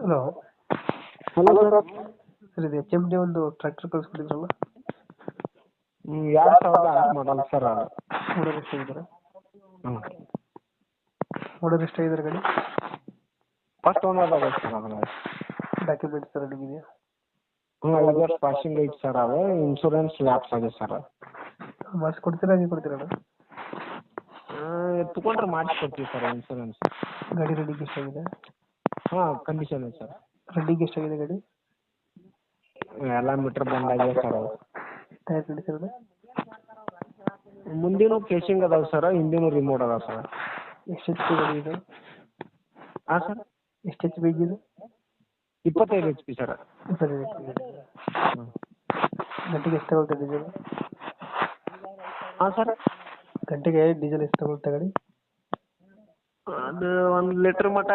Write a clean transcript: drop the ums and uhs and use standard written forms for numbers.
Hello. Hello sir. Sir ಇದು H M D ಒಂದು tractor ಕಳಿಸ್ಕೊಟ್ಟಿದ್ರಲ್ಲ. 2008 model sir ಅದು. Owner ಎಷ್ಟಾಗಿದ್ದಾರೆ? ಹ್ಞೂ ಓನರ್ ಎಷ್ಟಾಗಿದ್ದಾರೆ ಗಾಡಿ? ಫಸ್ಟ್ ಓನರ್ ಅದ ಸರ್ ಅದ್ರಾಗ. ಡಾಕ್ಯುಮೆಂಟ್ಸ್ ಎಲ್ಲ ನಿಮಗೆ? ಹ್ಞೂ 5 ವರ್ಷ ಪಾಸಿಂಗ್ ಐತೆ ಸರ್ ಅದು. ಇನ್ಶೂರೆನ್ಸ್ ಲ್ಯಾಪ್ಸ್ ಆಗಿದೆ ಸರ್. ಮಾಡಿಸ್ಕೊಡ್ತೀರಾ ನೀವು ಕೊಡ್ತೀರಾ? ತೊಗೊಂಡ್ರೆ ಮಾಡಿಸ್ಕೊಡ್ತೀವಿ ಸರ್ ಇನ್ಶೂರೆನ್ಸ್. ಗಾಡಿ ರನ್ನಿಂಗ್ ಎಷ್ಟಾಗಿದೆ? ಹಾಂ ಕಂಡೀಷನ್ ಇದೆ ಸರ್. ರನ್ನಿಂಗ್ ಎಷ್ಟಾಗಿದೆ ಗಾಡಿ? ಎಲ್ಲ ಮೀಟ್ರ್ ಬಂದಾಗಿದೆ ಸರ್ ಅದು. Tyre condition? ಮುಂದಿನ ಕೇಸಿಂಗ್ ಅದಾವೆ ಸರ್, ಹಿಂದಿನ ರಿಮೋಟ್ ಅದಾವೆ ಸರ್. ಎಷ್ಟು ಎಚ್ ಪಿ ಗಾಡಿ ಇದು? ಹಾಂ ಸರ್. ಎಷ್ಟು ಎಚ್ ಪಿ ಇದು? 25 HP ಸರ್. ಹ್ಞೂ. ಗಂಟೆಗೆ ಎಷ್ಟು ತಗೊಳ್ತಾ ಡೀಸೆಲ್? ಹಾಂ ಸರ್. ಗಂಟೆಗೆ ಡೀಸೆಲ್ ಎಷ್ಟು ತಗೊಳ್ತಾ ಗಾಡಿ? ಅದು 1 ಲೀಟ್ರ್ ಮಟ್ಟ